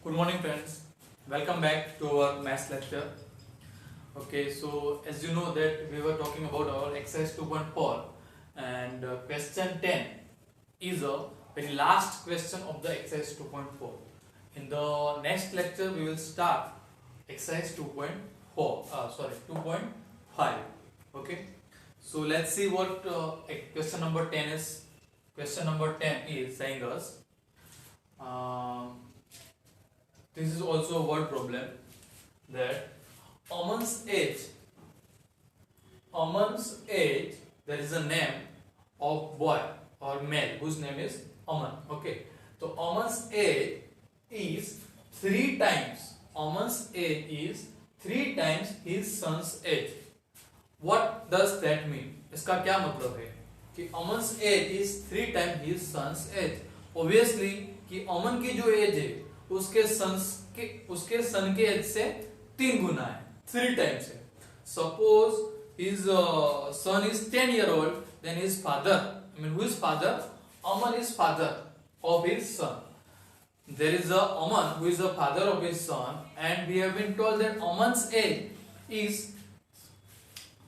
Good morning, friends. Welcome back to our maths lecture. Okay, so as you know that we were talking about our exercise 2.4 and question 10 is a very last question of the exercise 2.4. In the next lecture, we will start exercise 2.4. 2.5. Okay, so let's see what question number 10 is. Question number 10 is saying us. This is also a word problem that Aman's age, there is a name of boy or male whose name is Aman. Okay, so Aman's age is 3 times. Aman's age is 3 times his son's age. What does that mean? इसका क्या मतलब है कि Aman's age is 3 times his son's age. Obviously कि अमन की जो as है उसके सन के एज से 3 गुना है, 3 टाइम्स है. Suppose his son is 10 year old, then his father, who is father? Aman is father of his son. There is a Aman who is the father of his son, and we have been told that Aman's age is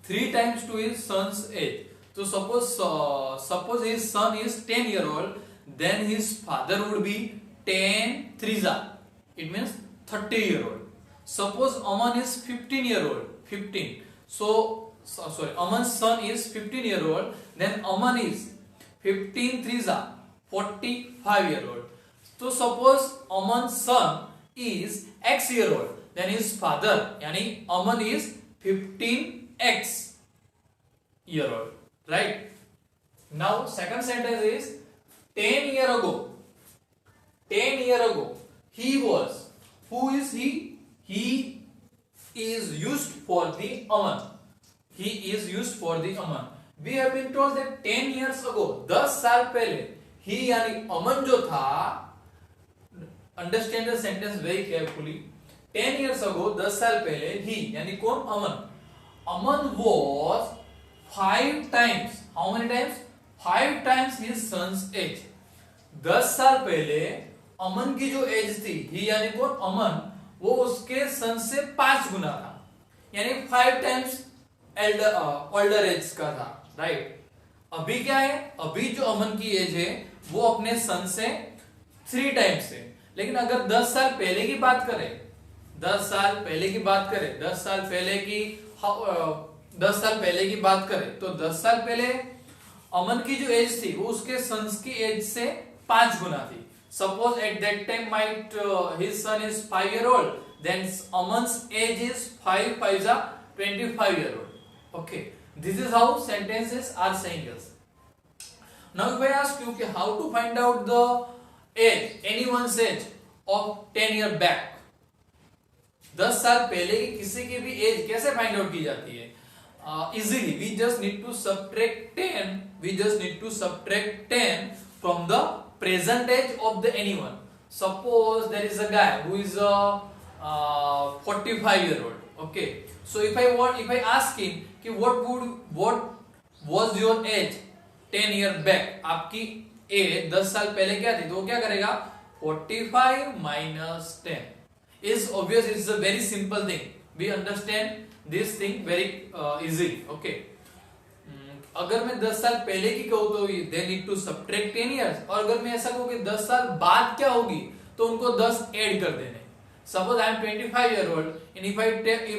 3 times to his son's age. So suppose his son is 10 year old, then his father would be 10 threes, it means 30 year old. Suppose Aman is 15 year old, 15. Aman's son is 15 year old, then Aman is 15 threes, 45 year old. So suppose Aman's son is X year old, then his father, yani Aman is 15X year old, right? Now second sentence is 10 year ago, he was. Who is he? He is used for the Aman. He is used for the Aman. We have been told that 10 years ago, 10 साल पहले, he यानी अमन जो था, understand the sentence very carefully. 10 years ago, 10 साल पहले, he यानी कौन? अमन. Aman was 5 times. How many times? 5 times his son's age. 10 साल पहले अमन की जो एज थी, ही यानी कौन? अमन, वो उसके सन से 5 गुना था, यानी 5 टाइम्स ओल्डर एज का था, राइट? अभी क्या है? अभी जो अमन की एज है वो अपने सन से 3 टाइम्स है. लेकिन अगर 10 साल पहले की बात करें, 10 साल पहले की बात करें, 10 साल पहले की 10 साल पहले की बात करें, तो 10 साल पहले अमन की जो एज थी वो उसके सन्स की एज से 5 गुना थी. Suppose at that time his son is 5 year old, then Aman's age is 5 5 25 year old. Okay, this is how sentences are saying us. Now if I ask you how to find out the age, anyone's age of 10 year back, 10 साल पहले की किसी की भी as कैसे find out की जाती है? Easily, we just need to subtract 10 from the present age of the anyone. Suppose there is a guy who is a 45 year old. Okay, so if I ask him कि what was your age 10 year back, आपकी as 10 साल पहले क्या थी, तो वो क्या करेगा? 45 minus 10 is obvious. It's a very simple thing. We understand this thing very easily. Okay, अगर मैं 10 साल पहले की कहूँ तो they need to subtract 10 years, और अगर मैं ऐसा कहूँ कि 10 साल बाद क्या होगी तो उनको 10 ऐड कर देने. Suppose I am 25 year old, and if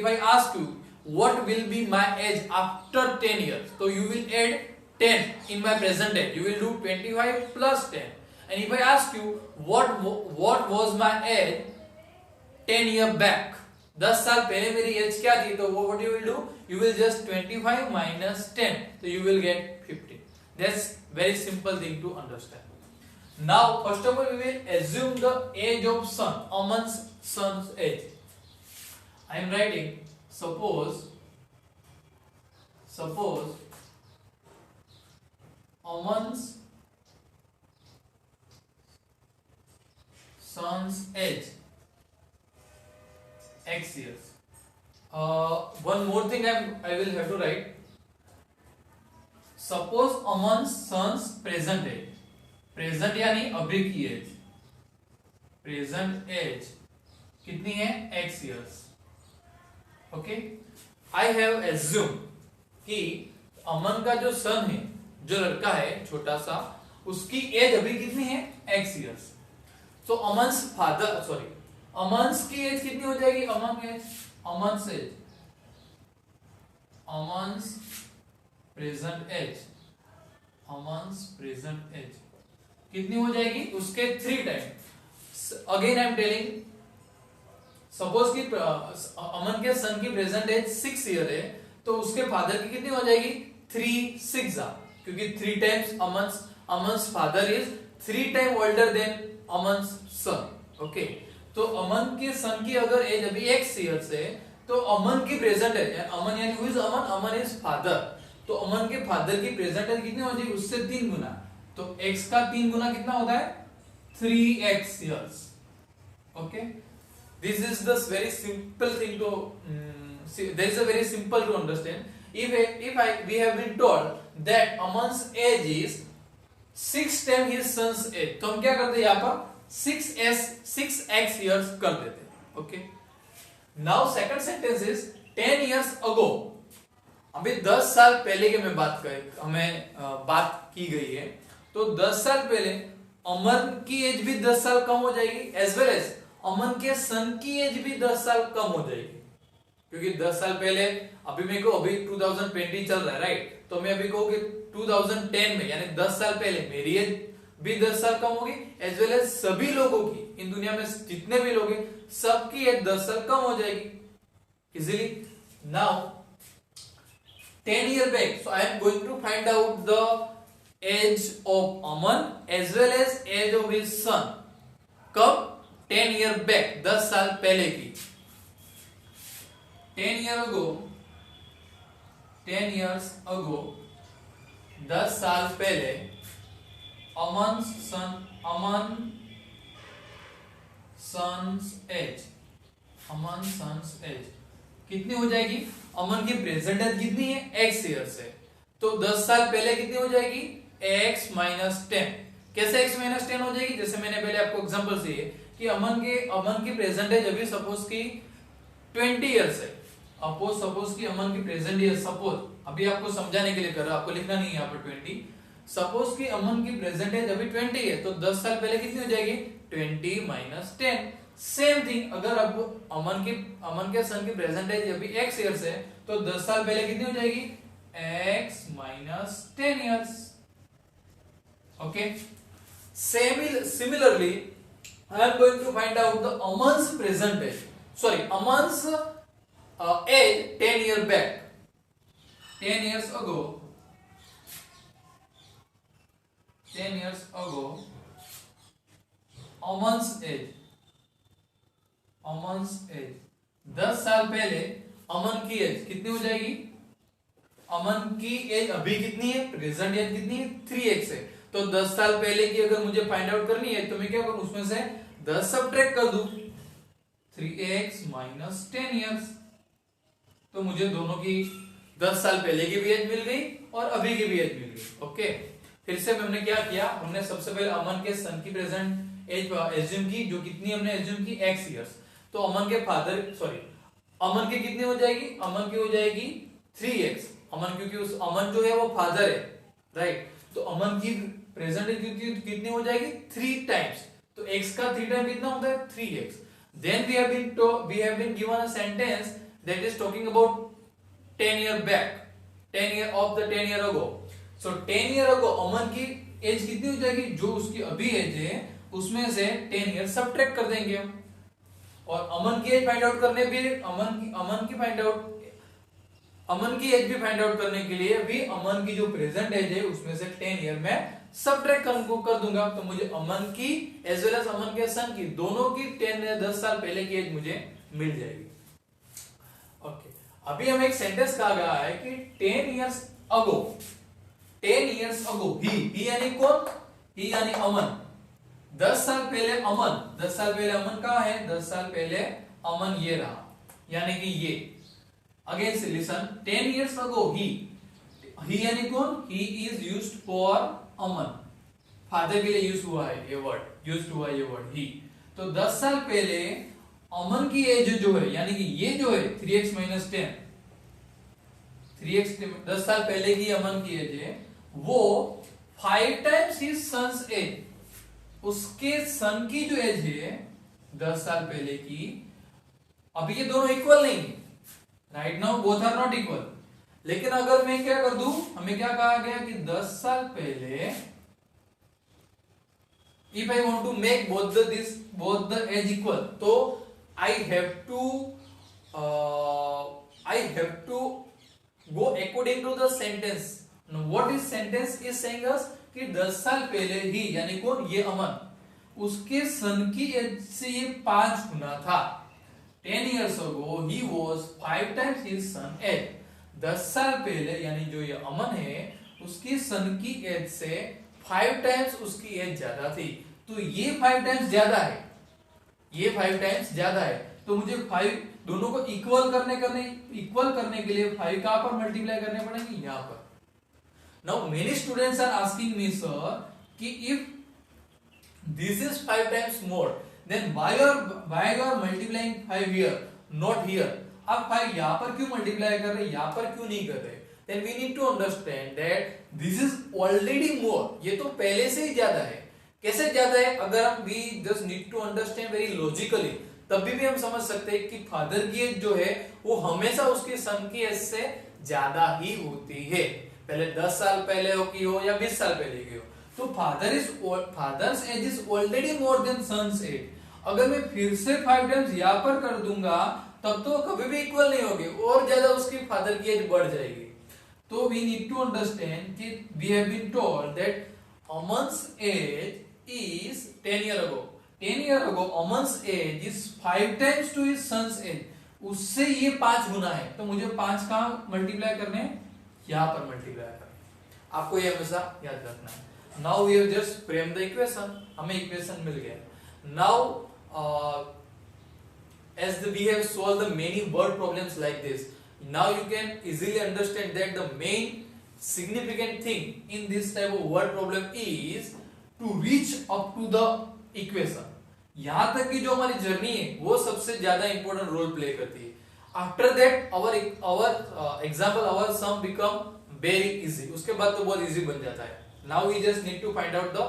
I ask you what will be my age after 10 years, so you will add 10 in my present age. You will do 25 plus 10. And if I ask you what was my age 10 year back, 10 साल पहले मेरी as क्या थी, तो what you will do? You will just 25 minus 10, so you will get 15. That's very simple thing to understand. Now first of all we will assume the age of son, Aman's son's age. I am writing suppose Aman's son's age X years. One more thing I will have to write. Suppose Aman's son's present age, present यानी अभी की as, present as कितनी है x years. Okay, I have assume कि अमन का जो सन है, जो लड़का है छोटा सा, उसकी एज अभी कितनी है x years. तो अमन्स फादर सॉरी अमन्स की एज कितनी हो जाएगी, अमन्स प्रेजेंट एज कितनी हो जाएगी उसके 3 time. Again I am telling, suppose कि अमन के सन की प्रेजेंट एज 6 ईयर है, तो उसके फादर की कितनी हो जाएगी 3 6 क्योंकि 3 times Aman's father is 3 time older than Aman's son. Okay, तो अमन के सन की अगर एज अभी x ईयर्स है, तो अमन की प्रेजेंट एज, अमन यानी who is Aman is father, तो अमन के फादर की प्रेजेंट एज कितनी हो जाएगी उससे 3 गुना. तो x का 3 गुना कितना होता है 3x years. Okay, this is the very simple thing to there is a very simple to understand. We have been told that Aman's age is 6 times his son's age, तो हम क्या करते हैं यहाँ पर 6x years कर देते हैं. Okay, now second sentence is 10 years ago. अभी 10 साल पहले की मैं बात की गई है, तो 10 साल पहले अमन की एज भी 10 साल कम हो जाएगी, एज वेल एज अमन के सन की एज भी 10 साल कम हो जाएगी. क्योंकि 10 साल पहले अभी 2020 चल रहा है, राइट, तो मैं अभी कहूँ कि 2010 में यानी 10 साल पहले मेरी एज भी 10 साल कम होगी, एज वेल एज सभी लोगों की, इन दुनिया में जितने भी लोग हैं सबकी एज 10 साल कम हो जाएगी easily. Now 10 year back, so I am going to find out the age of Aman as well as age of his son. कब 10 year back, 10 साल पहले की. 10 years ago 10 साल पहले अमन son's age कितनी हो जाएगी, अमन की प्रेजेंट एज कितनी है x ईयर्स है, तो 10 साल पहले कितनी हो जाएगी x - 10. कैसे x - 10 हो जाएगी, जैसे मैंने पहले आपको एग्जांपल दिए कि अमन की प्रेजेंट एज अभी सपोज की 20 इयर्स है. सपोज की अमन की प्रेजेंट एज, सपोज अभी आपको समझाने के लिए कर रहा हूं, आपको लिखना नहीं है यहाँ पर 20. सपोज की अमन की प्रेजेंट एज अभी 20 है, तो 10 साल पहले कितनी हो जाएगी 20 - 10. सेम थिंग, अगर अब अमन के सन की प्रेजेंट एज अभी x इयर्स है, तो 10 साल पहले कितनी हो जाएगी x - 10 years. Okay, similarly I am going to find out the Aman's present age. Sorry, Aman's age 10 years back. 10 years ago, Aman's age 10 साल पहले अमन की एज कितनी हो जाएगी, अमन की एज अभी कितनी है, प्रेजेंट एज कितनी है 3x है, तो 10 साल पहले की अगर मुझे फाइंड आउट करनी है, तो मैं क्या करूं, उसमें से 10 सब्ट्रैक्ट कर दूं, 3x - 10 इयर्स. तो मुझे दोनों की 10 साल पहले की भी एज मिल गई और अभी की भी एज मिल गई. ओके, फिर से हमने क्या किया, हमने सबसे पहले अमन के सन की प्रेजेंट एज एज्यूम की, जो कितनी हमने एज्यूम की x इयर्स. तो अमन की कितनी हो जाएगी, अमन की हो जाएगी 3x. अमन क्योंकि अमन जो है वो फादर है, राइट, तो अमन की प्रेजेंट एज कितनी हो जाएगी 3 टाइम्स. तो x का 3 टाइम कितना होता है 3x. Then we have been given a sentence that is talking about 10 year back, 10 year ago. So 10 year ago अमन की एज कितनी हो जाएगी, जो उसकी अभी एज है उसमें से 10 ईयर सब्ट्रैक्ट कर देंगे हम, और अमन की एज फाइंड आउट करने भी अमन की एज भी फाइंड आउट करने के लिए भी अमन की जो प्रेजेंट एज है उसमें से 10 ईयर में सब्ट्रैक्ट कर दूंगा, तो मुझे अमन की एज वेल एज अमन के सन की दोनों की 10 साल पहले की एज मुझे मिल जाएगी. ओके, अभी हम एक सेंटेंस कहा गया है कि 10 इयर्स अगो ही यानी कौन, ही यानी अमन. 10 साल पहले अमन कहाँ है, 10 साल पहले अमन ये रहा, यानी कि ये. अगेन से लिसन, 10 इयर्स अगो ही यानी कौन, he is used for Aman, father के लिए यूज हुआ है ये वर्ड ही. तो 10 साल पहले अमन की एज जो है, यानी कि ये जो है 3x माइनस 10, 3x 10 साल पहले की अमन की एज है, वो 5 टाइम्स हिज सन्स एज, उसके सन की जो एज है 10 साल पहले की, अभी ये दोनों इक्वल नहीं है, right now both are not equal. लेकिन अगर मैं क्या कर दूं, हमें क्या कहा गया कि 10 साल पहले, if I want to make both the age equal, तो I have to go according to the sentence. Now what is sentence is saying us कि 10 साल पहले ही, यानी कौन, ये अमन, उसके सन की एज से ये 5 गुना था। 10 years ago he was 5 times his son age। 10 साल पहले यानी जो ये अमन है, उसकी सन की एज से 5 टाइम्स उसकी एज ज्यादा थी। तो ये 5 टाइम्स ज्यादा है, ये 5 टाइम्स ज्यादा है। तो मुझे 5 दोनों को इक्वल करने के लिए 5 कहां पर मल्टीप्लाई करने पड़ेंगे, यहां पर। Now many students are asking me sir कि if this is 5 times more, then why you are multiplying 5 here not here. आप 5 यहां पर क्यों मल्टीप्लाई कर रहे हैं, यहां पर क्यों नहीं कर रहे। Then we need to understand that this is already more, ये तो पहले से ही ज्यादा है। कैसे ज्यादा है, अगर हम we just need to understand very logically, तभी भी हम समझ सकते हैं कि फादर की एज जो है वो हमेशा उसके सन की एज से ज्यादा ही होती है, पहले 10 साल पहले हो की हो या 20 साल पहले की हो। तो father's age is already more than son's age. अगर मैं फिर से 5 टाइम्स यहां पर कर दूंगा, तब तो कभी भी इक्वल नहीं होगी, और ज्यादा उसकी फादर की एज बढ़ जाएगी। तो वी नीड टू अंडरस्टैंड कि we have been told that Aman's age is 10 year ago. 10 year ago Aman's age is 5 times to his son's age. उससे ये 5 गुना है, तो मुझे 5 कहां मल्टीप्लाई करने हैं, यहां पर मल्टीप्लाई करना। आपको ये हमेशा याद रखना है। Now we have just frame the equation, हमें इक्वेशन मिल गया। Now as we have solved the many word problems like this, now you can easily understand that the main significant thing in this type of word problem is to reach up to the equation। यहां तक की जो हमारी journey है वो सबसे ज्यादा important role play करती है। After that our example, our sum become very easy, उसके बाद तो बहुत इजी बन जाता है। now we just need to find out the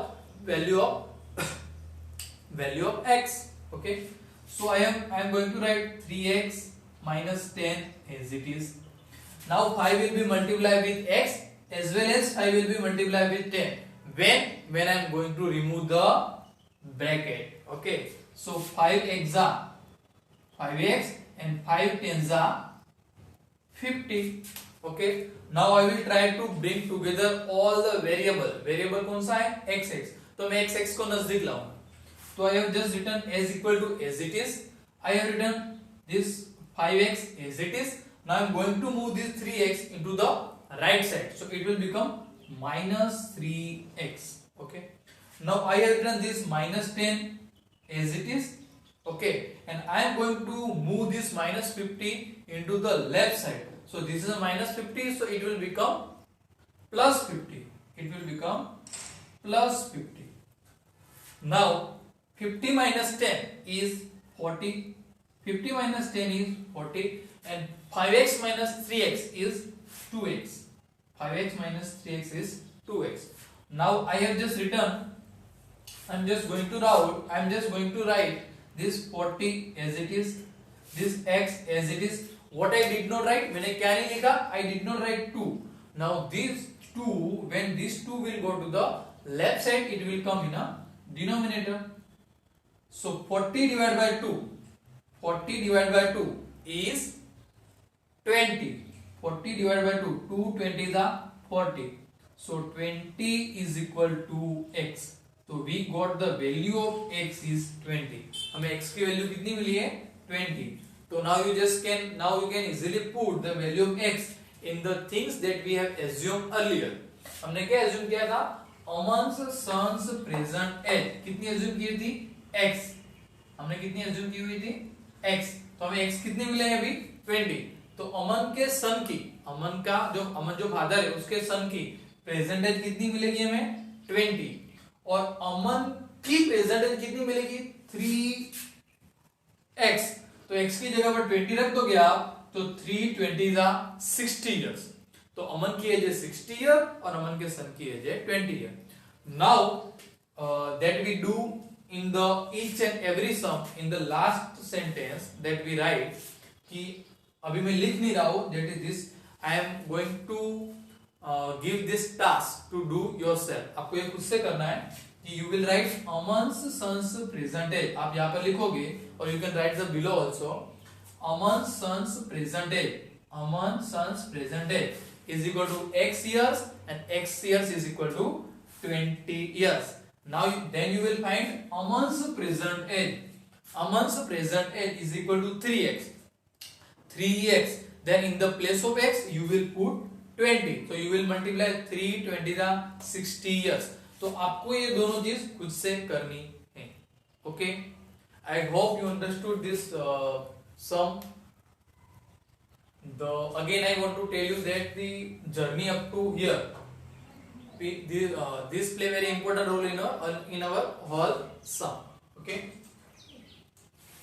value of x। okay, so I am going to write 3x minus 10 as it is। now 5 will be multiplied with x as well as 5 will be multiplied with 10 when I am going to remove the bracket। okay, so 5x are 5x and 5 tens are 50। okay, now I will try to bring together all the variable कौन सा है, xx। तो मैं xx को नजदीक लाऊंगा। तो I have just written as equal to as it is। I have written this 5x as it is। now I am going to move this 3x into the right side, so it will become minus 3x। okay, now I have written this minus 10 as it is। okay, and I am going to move this minus 50 into the left side, so this is a minus 50, so it will become plus 50, it will become plus 50। now 50 minus 10 is 40, 50 minus 10 is 40, and 5x minus 3x is 2x, 5x minus 3x is 2x। now I have just written, I am just going to write this 40 as it is, this x as it is। what I did not write, मैंने क्या नहीं लिखा, I did not write 2। now this 2, when this 2 will go to the left side, it will come in a denominator, so 40 divided by 2, 40 divided by 2 is 20, 40 divided by 2, 2 20s are 40, so 20 is equal to x। so we got the value of x is 20। हमें x की value कितनी मिली है, 20। तो now you can easily put the value of x in the things that we have assumed earlier। हमने क्या assume किया था, Aman's son's present age कितनी assume की थी, x। हमने कितनी assume की हुई थी, x। तो हमें x कितने मिले हैं अभी, 20। तो अमन के सन की, अमन जो फादर है उसके सन की प्रेजेंट एज कितनी मिलेगी हमें, 20। और अमन की प्रेजेंट एज कितनी मिलेगी, 3 x, तो x की जगह पर 20 रख दोगे आप, तो 3 20 जा 60 इयर्स। तो अमन की एज है 60 ईयर और अमन के सन की एज है 20 year. Now that we do in the each and every sum in the last sentence that we write, कि अभी मैं लिख नहीं रहा हूं, that is this, I am going to give this task to do yourself. आपको ये खुद से करना है कि you will write Aman's son's present age, आप यहां पर लिखोगे और you can write the below also, Aman son's present as, Aman son's present age is equal to x years and x years is equal to 20 years. Now then you will find Aman's present age. Aman's present age is equal to 3x. 3x. Then in the place of x you will put 20. So you will multiply 3 20 the 60 years. तो आपको ये दोनों चीज खुद से करनी है. Okay. I hope you understood this sum. Again I want to tell you that the journey up to here, this play very important role in our whole sum.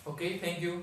Okay, thank you.